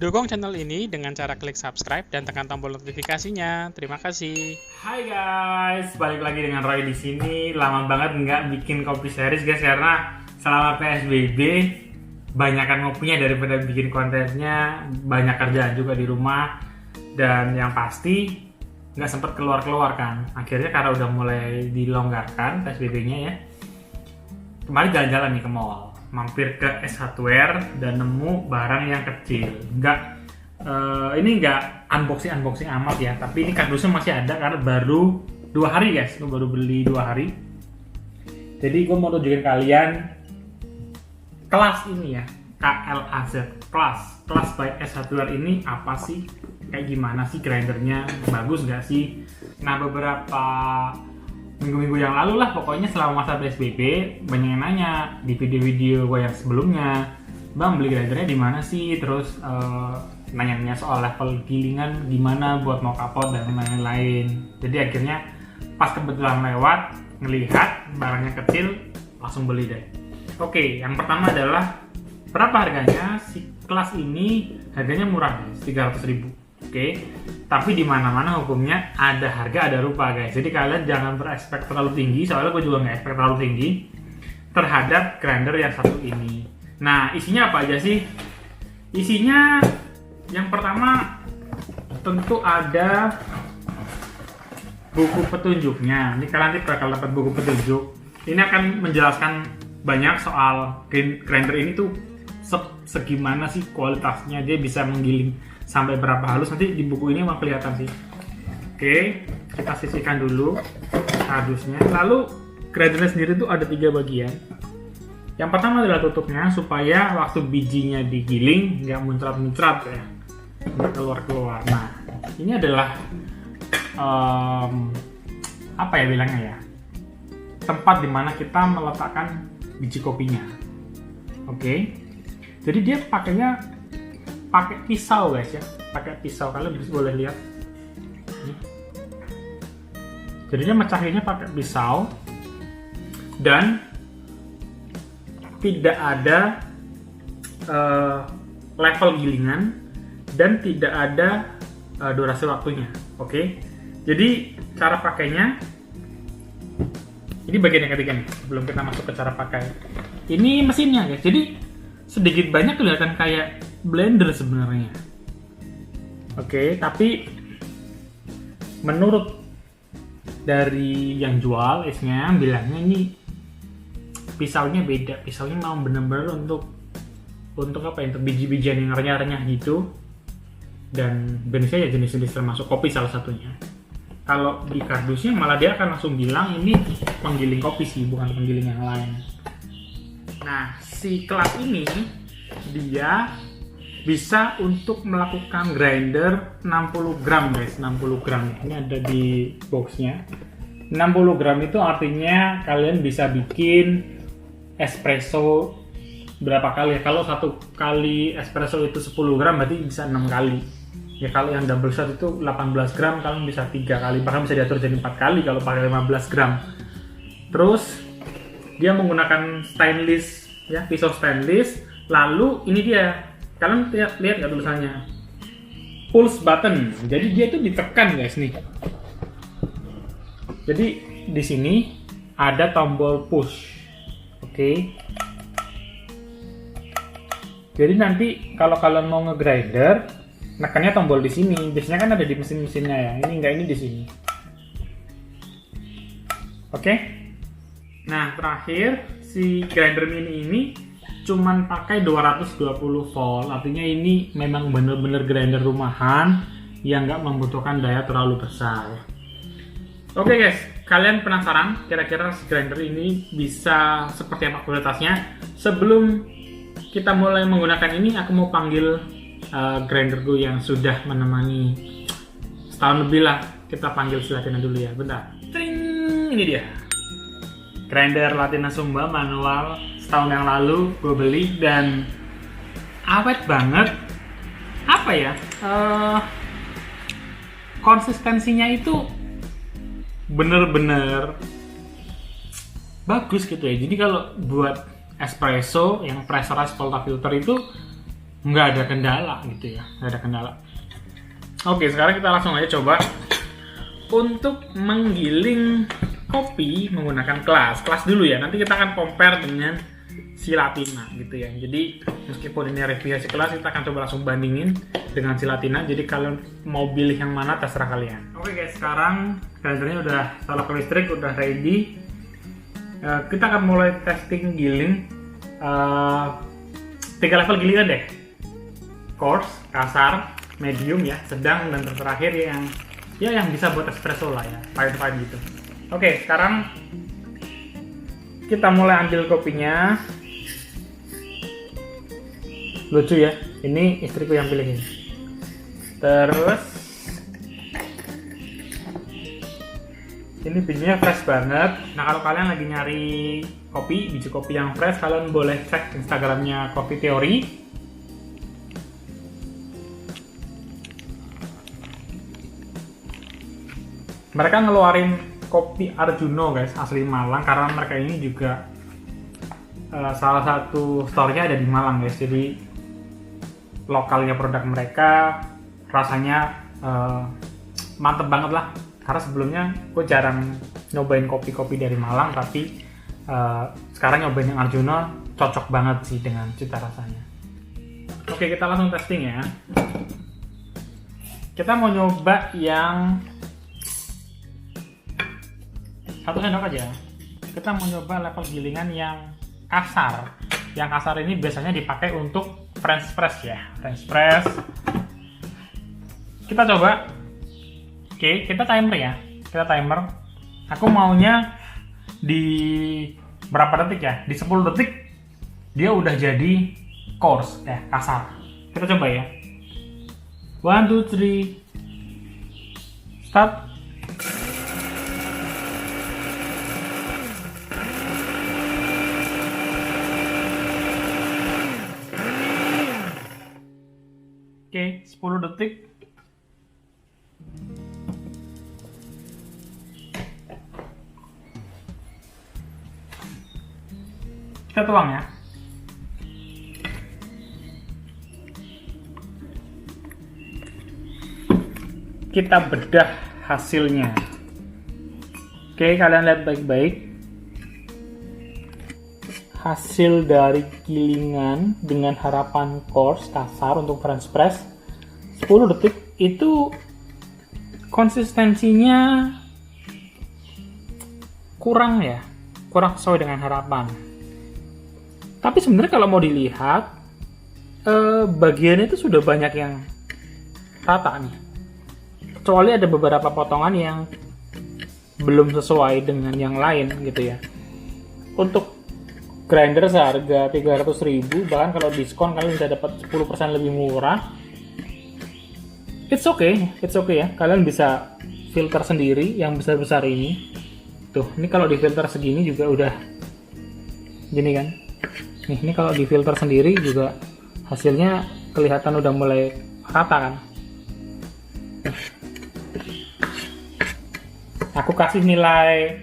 Dukung channel ini dengan cara klik subscribe dan tekan tombol notifikasinya. Terima kasih. Hai guys, balik lagi dengan Roy di sini. Lama banget nggak bikin kopi series guys, karena selama PSBB banyakan ngopinya daripada bikin kontennya. Banyak kerjaan juga di rumah, dan yang pasti nggak sempet keluar-keluar kan. Akhirnya karena udah mulai dilonggarkan PSBB-nya ya, kemarin jalan-jalan nih ke mall, mampir ke S Hardware dan nemu barang yang kecil. Ini nggak unboxing amat ya, tapi ini kardusnya masih ada karena baru 2 hari guys, gue baru beli 2 hari. Jadi gue mau tunjukin kalian kelas ini ya, KLAZ kelas by S Hardware ini apa sih, kayak gimana sih grindernya, bagus nggak sih. Nah, beberapa minggu-minggu yang lalu lah pokoknya selama masa PSBB banyak yang nanya di video-video gue yang sebelumnya, bang beli grindernya di mana sih, terus nanya-nanya soal level gilingan gimana buat mau kapot dan lain-lain. Jadi akhirnya pas kebetulan lewat ngelihat barangnya kecil, langsung beli deh. Oke, yang pertama adalah berapa harganya. Si kelas ini harganya murah guys, 300.000. Oke, tapi di mana-mana hukumnya ada harga ada rupa guys. Jadi kalian jangan berekspek terlalu tinggi, soalnya gue juga nggak ekspek terlalu tinggi terhadap grinder yang satu ini. Nah, isinya apa aja sih? Isinya yang pertama tentu ada buku petunjuknya. Ini kalian nanti bakal dapat buku petunjuk. Ini akan menjelaskan banyak soal grinder ini tuh segimana sih kualitasnya, dia bisa menggiling sampai berapa halus, nanti di buku ini mau kelihatan sih. Oke, kita sisihkan dulu kardusnya. Lalu grindernya sendiri tuh ada 3 bagian. Yang pertama adalah tutupnya, supaya waktu bijinya digiling nggak muncrat-muncrat ya, nggak keluar-keluar. Nah, ini adalah apa ya bilangnya ya, tempat dimana kita meletakkan biji kopinya. Oke, jadi dia pakai pisau guys ya, pakai pisau. Kalian boleh lihat. Jadi dia mecahinnya pakai pisau, dan tidak ada level gilingan dan tidak ada durasi waktunya. Oke, jadi cara pakainya ini bagian yang ketiga nih, sebelum kita masuk ke cara pakai. Ini mesinnya guys, jadi sedikit banyak kelihatan kayak blender sebenarnya. Oke, tapi menurut dari yang jual esnya bilangnya ini pisaunya beda. Pisaunya mau bener-bener untuk apa ya, untuk biji-bijian yang renyah-renyah gitu. Dan jenisnya ya jenis-jenis termasuk kopi salah satunya. Kalau di kardusnya malah dia akan langsung bilang ini penggiling kopi sih, bukan penggiling yang lain. Nah, si kelas ini dia bisa untuk melakukan grinder 60 gram guys, 60 gram. Ini ada di boxnya. 60 gram itu artinya kalian bisa bikin espresso berapa kali ya? Kalau satu kali espresso itu 10 gram berarti bisa 6 kali. Ya kalau yang double shot itu 18 gram, kalian bisa 3 kali, bahkan bisa diatur jadi 4 kali kalau pakai 15 gram. Terus dia menggunakan stainless ya, pisau stainless. Lalu ini dia, kalian lihat nggak tulisannya? Pulse button. Jadi dia itu ditekan guys nih. Jadi di sini ada tombol push. Oke. Jadi nanti kalau kalian mau ngegrinder, nekannya tombol di sini. Biasanya kan ada di mesin-mesinnya ya. Ini enggak, ini di sini. Oke. Nah, terakhir si grinder mini ini cuman pakai 220 volt. Artinya ini memang bener-bener grinder rumahan yang nggak membutuhkan daya terlalu besar. Oke guys, kalian penasaran kira-kira si grinder ini bisa seperti apa kualitasnya? Sebelum kita mulai menggunakan ini, aku mau panggil grinderku yang sudah menemani setahun lebih lah. Kita panggil si Latina dulu ya, bentar. Tring, ini dia grinder Latina Sumba manual. Setahun yang lalu gue beli dan awet banget. Apa ya, konsistensinya itu bener-bener bagus gitu ya. Jadi kalau buat espresso yang pressurized portafilter itu nggak ada kendala gitu ya, nggak ada kendala. Oke, sekarang kita langsung aja coba untuk menggiling kopi menggunakan kelas dulu ya. Nanti kita akan compare dengan si Latina gitu ya. Jadi meskipun ini review si kelas, kita akan coba langsung bandingin dengan si Latina. Jadi kalian mau pilih yang mana terserah kalian. Oke guys, sekarang grindernya udah colok ke listrik, udah ready. Kita akan mulai testing giling 3 level gilingan deh. Coarse, kasar, medium ya, sedang, dan terakhir yang bisa buat espresso lah ya, pahit-pahit gitu. Oke, sekarang kita mulai ambil kopinya. Lucu ya, ini istriku yang pilihin. Terus ini bijinya fresh banget. Nah, kalau kalian lagi nyari biji kopi yang fresh, kalian boleh cek Instagramnya Coffee Theory. Mereka ngeluarin kopi Arjuno guys, asli Malang, karena mereka ini juga salah satu store-nya ada di Malang guys. Jadi lokalnya produk mereka rasanya mantep banget lah. Karena sebelumnya gue jarang nyobain kopi-kopi dari Malang, tapi sekarang nyobain yang Arjuno cocok banget sih dengan cita rasanya. Oke, kita langsung testing ya. Kita mau nyoba yang 1 sendok aja. Kita mau nyoba level gilingan yang kasar. Yang kasar ini biasanya dipakai untuk French press ya. French press. Kita coba. Oke, kita timer ya. Kita timer. Aku maunya di berapa detik ya? Di 10 detik dia udah jadi coarse ya, kasar. Kita coba ya. 1, 2, 3. Start. Oke, 10 detik. Kita tuang ya. Kita bedah hasilnya. Oke, kalian lihat baik-baik. Hasil dari gilingan dengan harapan coarse kasar untuk French press 10 detik itu konsistensinya kurang sesuai dengan harapan. Tapi sebenarnya kalau mau dilihat bagiannya itu sudah banyak yang rata nih, kecuali ada beberapa potongan yang belum sesuai dengan yang lain gitu ya. Untuk grinder seharga 300.000, bahkan kalau diskon kalian bisa dapat 10% lebih murah. It's okay ya. Kalian bisa filter sendiri yang besar-besar ini. Tuh, ini kalau di filter segini juga udah gini kan. Nih, ini kalau di filter sendiri juga hasilnya kelihatan udah mulai rata kan. Aku kasih nilai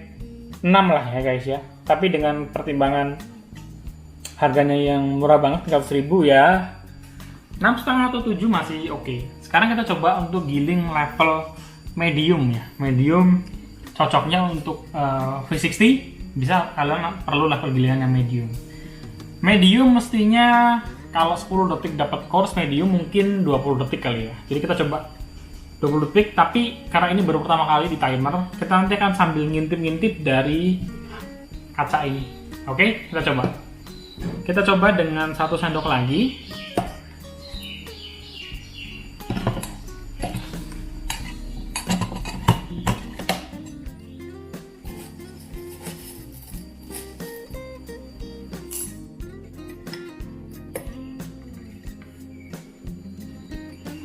6 lah ya guys ya. Tapi dengan pertimbangan harganya yang murah banget, 300.000 ya, 6,5 atau 7 masih oke. Sekarang kita coba untuk giling level medium ya. Medium cocoknya untuk V60, bisa kalian perlu level gilingan yang medium. Medium mestinya kalau 10 detik dapat coarse, medium mungkin 20 detik kali ya. Jadi kita coba 20 detik, tapi karena ini baru pertama kali di timer, kita nanti akan sambil ngintip-ngintip dari kaca ini. Oke, kita coba. Kita coba dengan 1 sendok lagi.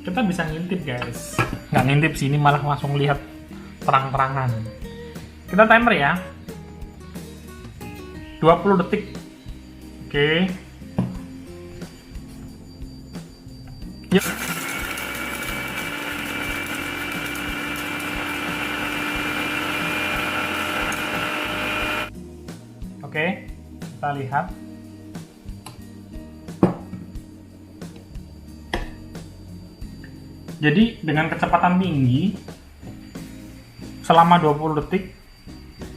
Kita bisa ngintip guys. Nggak ngintip sih, ini malah langsung lihat terang-terangan. Kita timer ya. 20 detik. Oke. Yuk. Oke, kita lihat. Jadi dengan kecepatan tinggi selama 20 detik,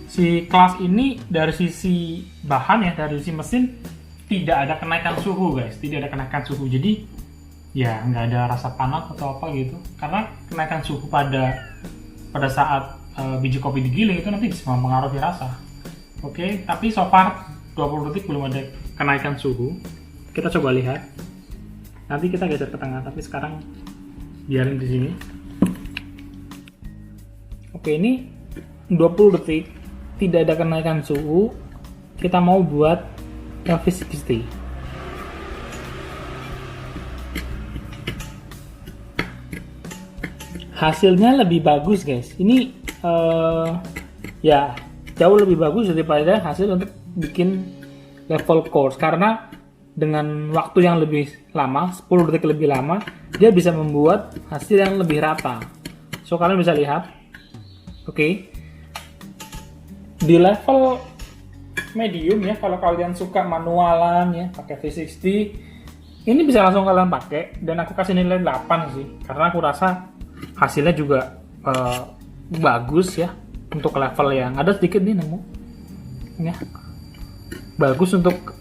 si kelas ini dari sisi bahan ya, dari sisi mesin tidak ada kenaikan suhu guys, tidak ada kenaikan suhu. Jadi ya nggak ada rasa panas atau apa gitu, karena kenaikan suhu pada saat biji kopi digiling itu nanti bisa mempengaruhi rasa. Oke, tapi so far 20 detik belum ada kenaikan suhu. Kita coba lihat. Nanti kita geser ke tengah, tapi sekarang biarin di sini. Oke, ini 20 detik tidak ada kenaikan suhu. Kita mau buat LV60. Hasilnya lebih bagus guys. Ini ya jauh lebih bagus daripada hasil untuk bikin level course, karena dengan waktu yang lebih lama, 10 detik lebih lama, dia bisa membuat hasil yang lebih rata. So kalian bisa lihat, oke, di level medium ya, kalau kalian suka manualan ya, pakai V60, ini bisa langsung kalian pakai, dan aku kasih nilai 8 sih, karena aku rasa hasilnya juga bagus ya, untuk level yang ada sedikit nih nemu ya, bagus untuk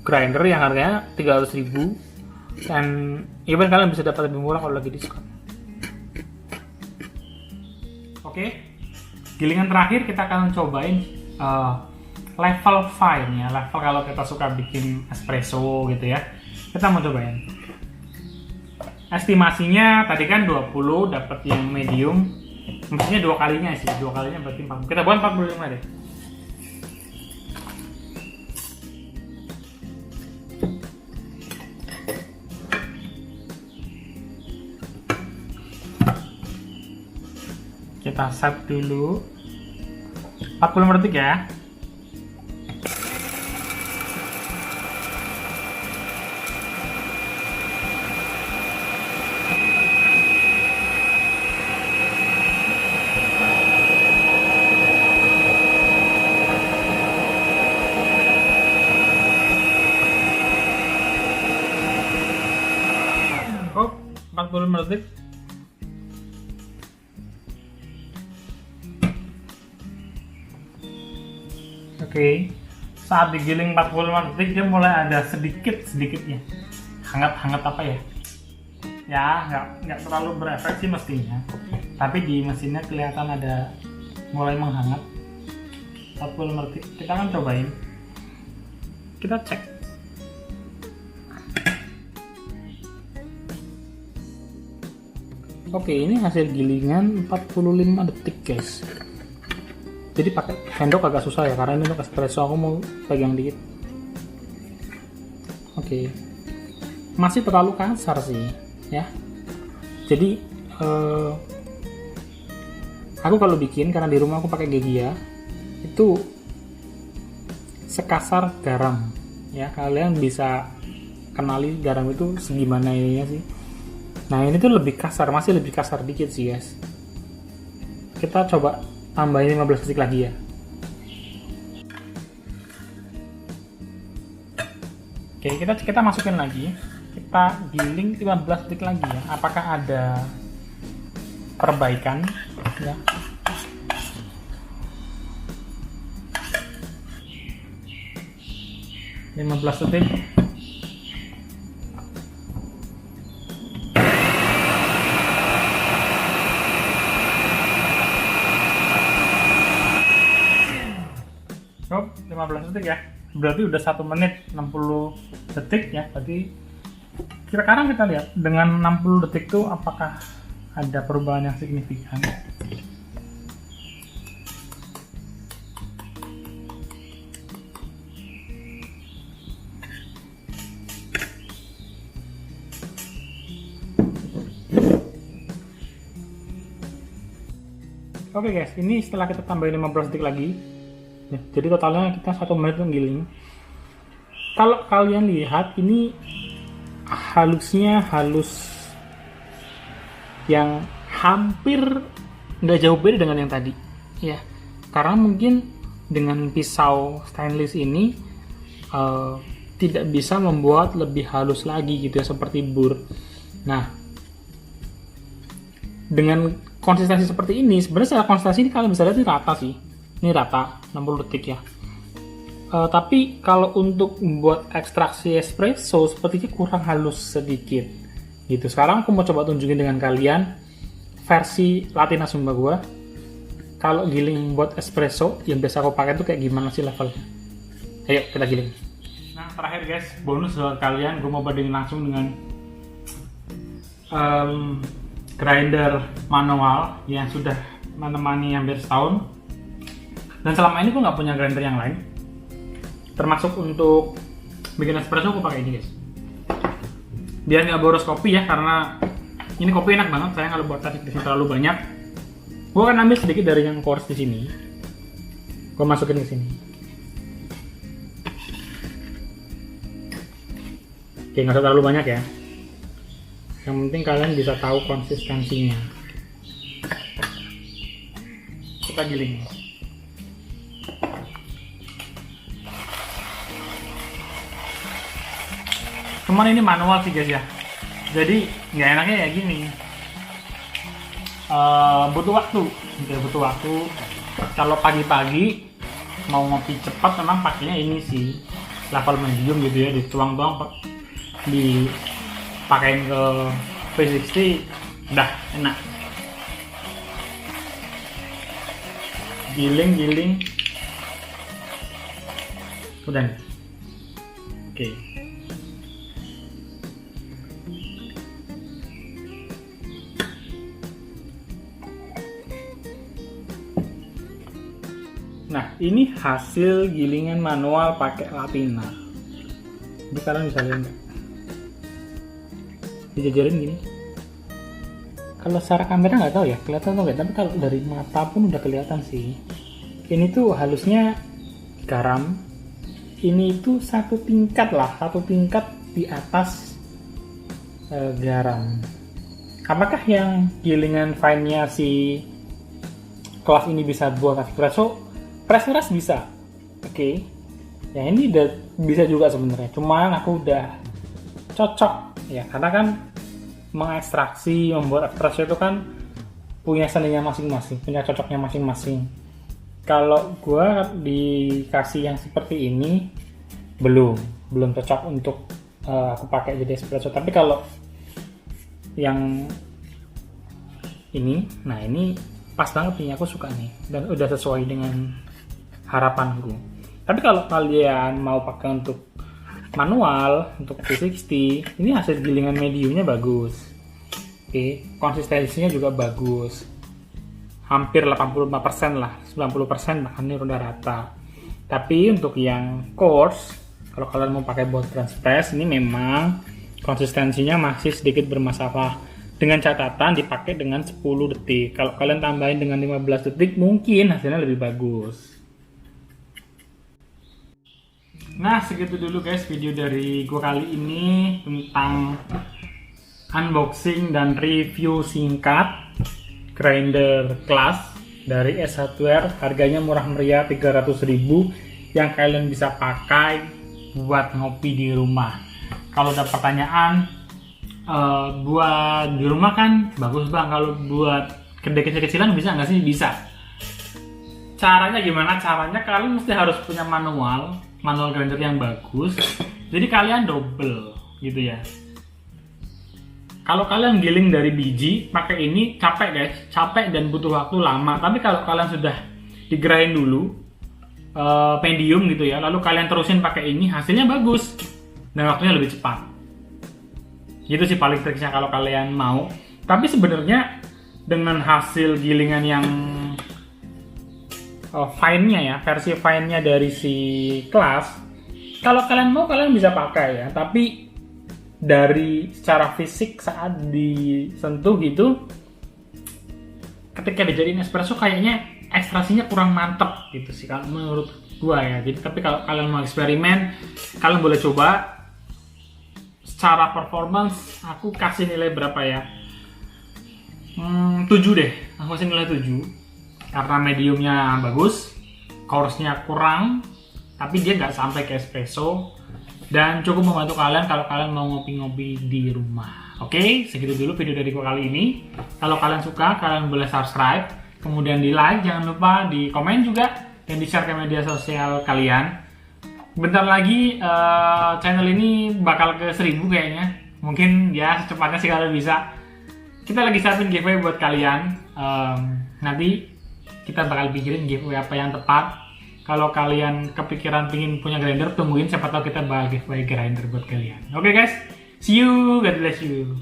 grinder yang harganya 300.000, dan even kalian bisa dapat lebih murah kalau lagi diskon. Oke, gilingan terakhir kita akan cobain level fine ya, level kalau kita suka bikin espresso gitu ya, kita mau cobain. Estimasinya tadi kan 20, dapat yang medium, maksudnya 2 kalinya sih, 2 kalinya berarti 40. Kita buat 45 deh. Kita set dulu 45 detik ya. Oh, 45 detik. Oke, saat digiling 45 detik dia mulai ada sedikitnya hangat apa ya? Ya, nggak terlalu berefek sih mestinya. Tapi di mesinnya kelihatan ada mulai menghangat. 45 detik. Kita akan cobain. Kita cek. Oke, ini hasil gilingan 45 detik, guys. Jadi pakai sendok agak susah ya, karena ini untuk espresso aku mau pegang dikit. Oke, masih terlalu kasar sih ya. Jadi aku kalau bikin, karena di rumah aku pakai Gegia, itu sekasar garam ya. Kalian bisa kenali garam itu segimana ininya sih. Nah ini tuh lebih kasar, masih lebih kasar dikit sih guys. Kita coba tambahin 15 detik lagi ya. Oke, kita masukin lagi. Kita giling 15 detik lagi ya. Apakah ada perbaikan ya? Lima 15 detik. Oh, 15 detik ya. Berarti udah 1 menit 60 detik ya. Berarti sekarang kita lihat dengan 60 detik tuh apakah ada perubahan yang signifikan. Oke guys, ini setelah kita tambahin 15 detik lagi. Ya, jadi totalnya kita 1 menit menggiling. Kalau kalian lihat ini halusnya halus yang hampir nggak jauh beda dengan yang tadi ya, karena mungkin dengan pisau stainless ini tidak bisa membuat lebih halus lagi gitu ya, seperti bur. Nah dengan konsistensi seperti ini, sebenarnya secara konsistensi ini kalian bisa lihat ini rata sih. Ini rata 60 detik ya. Tapi kalau untuk membuat ekstraksi espresso sepertinya kurang halus sedikit gitu. Sekarang aku mau coba tunjukin dengan kalian versi Latina Zumba gue. Kalau giling buat espresso yang biasa aku pakai itu kayak gimana sih levelnya. Ayo kita giling. Nah terakhir guys, bonus buat kalian, gue mau bandingin langsung dengan grinder manual yang sudah menemani hampir setahun. Dan selama ini gue nggak punya grinder yang lain, termasuk untuk bikin espresso aku pakai ini guys, biar nggak boros kopi ya, karena ini kopi enak banget. Saya kalau buat tadi di sini terlalu banyak, gue akan ambil sedikit dari yang coarse di sini, gue masukin ke sini. Oke, nggak usah terlalu banyak ya, yang penting kalian bisa tahu konsistensinya. Kita giling. Cuman ini manual sih guys ya, jadi nggak enaknya ya gini, butuh waktu. Kalau pagi-pagi mau ngopi cepat memang pakainya ini sih, level medium gitu ya, dituang-tuang, dipakein ke V60, udah enak. Giling, udah nih. Oke. Nah, ini hasil gilingan manual pakai Latina. Jadi kalian bisa lihat nggak? Dijajarin gini. Kalau secara kamera nggak tahu ya, kelihatan atau nggak, tapi kalau dari mata pun udah kelihatan sih. Ini tuh halusnya garam. Ini tuh satu tingkat di atas garam. Apakah yang gilingan fine-nya si kelas ini bisa buat espresso? Press bisa, oke. Ya ini udah bisa juga sebenarnya. Cuman aku udah cocok ya, karena kan mengekstraksi, membuat espresso itu kan punya seninya masing-masing, punya cocoknya masing-masing. Kalau gua dikasih yang seperti ini belum cocok untuk aku pakai jadi espresso. Tapi kalau yang ini, nah ini pas banget nih, aku suka nih dan udah sesuai dengan harapanku. Tapi kalau kalian mau pakai untuk manual, untuk V60, ini hasil gilingan mediumnya bagus. Oke, konsistensinya juga bagus. Hampir 85% lah, 90% bahkan ini udah rata. Tapi untuk yang coarse, kalau kalian mau pakai buat French press, ini memang konsistensinya masih sedikit bermasalah. Dengan catatan dipakai dengan 10 detik. Kalau kalian tambahin dengan 15 detik, mungkin hasilnya lebih bagus. Nah, segitu dulu guys video dari gue kali ini tentang unboxing dan review singkat grinder Class dari S1R. Harganya murah meriah, 300.000, yang kalian bisa pakai buat ngopi di rumah. Kalau ada pertanyaan, buat di rumah kan bagus bang, kalau buat kedai kecil-kecilan bisa nggak sih? Bisa. Caranya gimana? Caranya kalian mesti harus punya manual grinder yang bagus, jadi kalian double gitu ya. Kalau kalian giling dari biji pakai ini capek guys, capek dan butuh waktu lama. Tapi kalau kalian sudah digrind dulu medium gitu ya, lalu kalian terusin pakai ini, hasilnya bagus dan waktunya lebih cepat. Gitu sih paling triknya kalau kalian mau. Tapi sebenarnya dengan hasil gilingan yang fine-nya ya, versi fine-nya dari si Class, kalau kalian mau kalian bisa pakai ya, tapi dari secara fisik saat disentuh gitu, ketika dijadiin espresso kayaknya ekstraksinya kurang mantep gitu sih kalau menurut gua ya. Jadi tapi kalau kalian mau eksperimen, kalian boleh coba. Secara performance aku kasih nilai berapa ya, 7 deh, aku kasih nilai 7. Karena mediumnya bagus, coarse-nya kurang, tapi dia nggak sampai ke espresso. dan cukup membantu kalian kalau kalian mau ngopi-ngopi di rumah. Oke, segitu dulu video dari gua kali ini. Kalau kalian suka, kalian boleh subscribe, kemudian di like, jangan lupa di komen juga, dan di share ke media sosial kalian. Bentar lagi channel ini bakal ke 1000 kayaknya. Mungkin ya secepatnya sih kalau bisa. Kita lagi siapin giveaway buat kalian. Nanti kita bakal pikirin giveaway apa yang tepat. Kalau kalian kepikiran pingin punya grinder, tungguin, siapa tahu kita bakal giveaway grinder buat kalian. Oke guys, see you, God bless you.